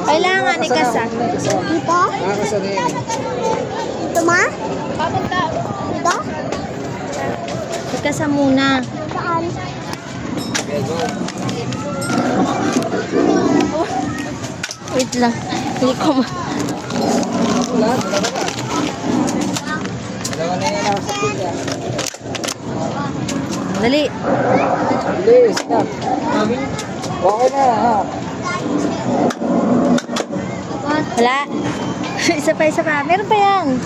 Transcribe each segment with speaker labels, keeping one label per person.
Speaker 1: Kailangan ikasa.
Speaker 2: Dito? Ito ma? Dito?
Speaker 1: Ikasa muna.
Speaker 2: Saan?
Speaker 1: Wait lang. Hindi ko ma... Dali.
Speaker 3: Please, stop. Okay na, ha?
Speaker 1: Wala. Isa pa. Meron pa yan.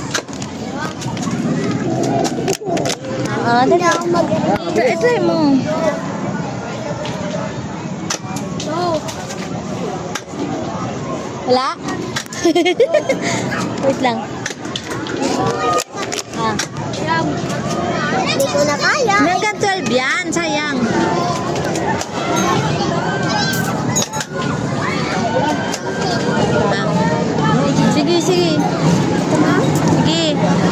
Speaker 1: Dali.
Speaker 2: Hindi ako mag-edit.
Speaker 1: Ito mo. Wala? Wait lang.
Speaker 2: Hindi ko na kaya.
Speaker 1: Hanggang 12 yan. Sayang. Sige. Sige.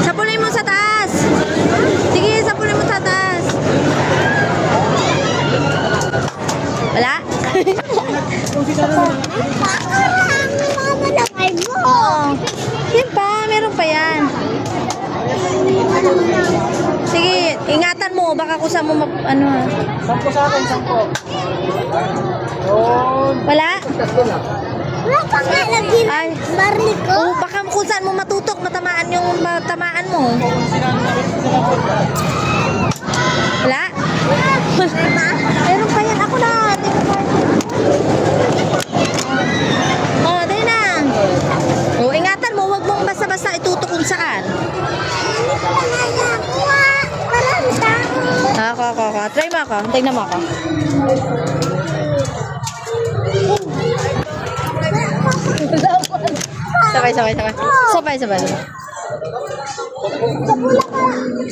Speaker 1: Sapulin mo sa taas. Sige, sapulin mo sa taas. Wala?
Speaker 2: Mama na kayo mo.
Speaker 1: Oo. Yan pa. Meron pa yan. Sige, ingatan mo. Baka kung saan mo ano ha.
Speaker 3: 10 sa akin, 10. Yun.
Speaker 1: Wala?
Speaker 3: Tatlo na.
Speaker 2: Wala pa nga lagi
Speaker 1: Ay.
Speaker 2: barli ko.
Speaker 1: Oo, baka kung saan mo matutok, matamaan yung tamaan mo. Wala? Meron pa yan. Ako na. Oh, dahil na. Oh, ingatan mo. Huwag mong basta-basta itutok kung saan.
Speaker 2: Marami tao.
Speaker 1: Ako. Try mo ako. Tingnan mo ako. Sabay.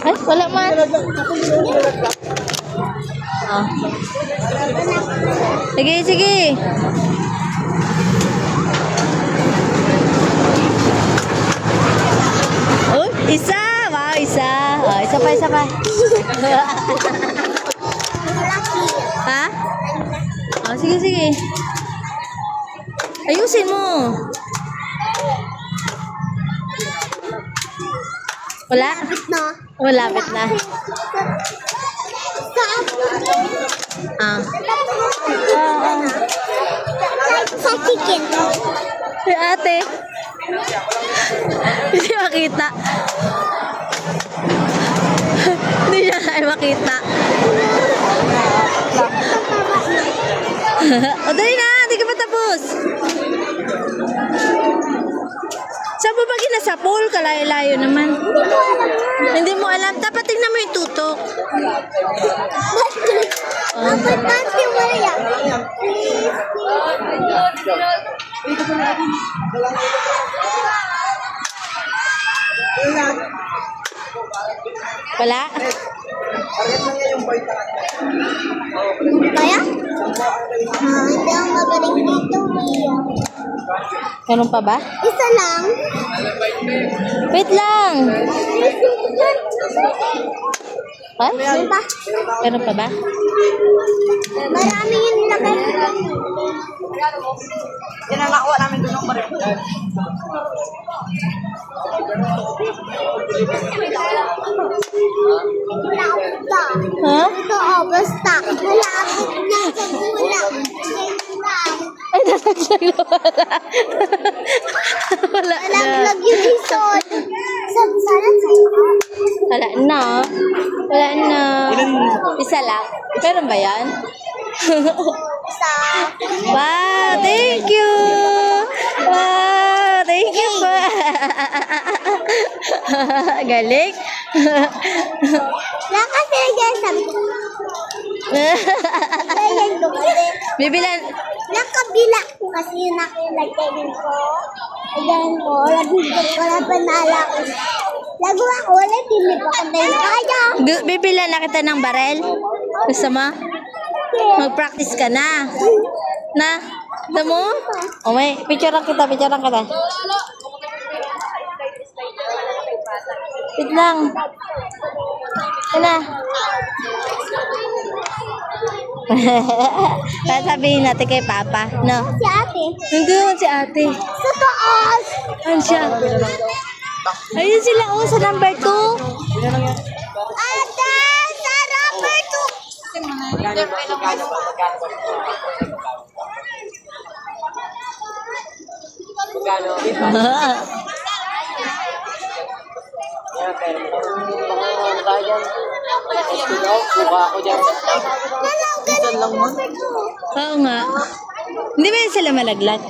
Speaker 1: Ay, wala man. Ah. Sige. Oh, isa. Wow, isa. Oh, isa pa. Ha? Oh, sige. Ayusin mo. Wala?
Speaker 2: No.
Speaker 1: Malapit na.
Speaker 2: Saan? Sa chicken.
Speaker 1: Si ate. Hindi makita. Hindi niya kaya makita. O, dali na. Hindi ka pa tapos. Saan mo ba ginasapol? Kalayo-layo naman. Hindi mo alam. Dapat tingnan mo yung tutok.
Speaker 2: Dapat panty mo yan.
Speaker 1: Wala?
Speaker 2: Kaya? Hindi ako magaling dito.
Speaker 1: Meron pa ba?
Speaker 2: Isa lang.
Speaker 1: Wait lang. Ha?
Speaker 2: Meron pa?
Speaker 1: Meron pa ba?
Speaker 2: Marami yung lagay.
Speaker 3: Yan ang nakuha namin doon ng baril.
Speaker 2: Basta.
Speaker 1: Ha?
Speaker 2: Ito basta. Malapit na sa gulang.
Speaker 1: Ay, nalaglag na wala. Wala na.
Speaker 2: Nalaglag yung isod. Sana
Speaker 1: Wala na. Isa lang. Meron ba yan?
Speaker 2: sa
Speaker 1: Wow, thank you. Wow, thank you pa. Galing.
Speaker 2: nakasilagyan sa Ayan ko kasi.
Speaker 1: Bibilan.
Speaker 2: Nakabila ko kasi yung nakilagyan ko. Ayan ko. Lagyan ko na panala ko. Lago ako. Wala pili pa kanda yung kaya.
Speaker 1: Bibilan na kita ng barel. Gusto mo? Mag-practice ka na. Na? Gusto mo? O may, picturean kita. Wait lang. Ito na. Sasabihin natin kay Papa, no?
Speaker 2: Si ate.
Speaker 1: Nandun si ate.
Speaker 2: Sa taas.
Speaker 1: Ano siya? Ayun sila, oh, sa number 2.
Speaker 2: Ate, sa number
Speaker 1: Oo nga. Hindi ba yun sila malaglag?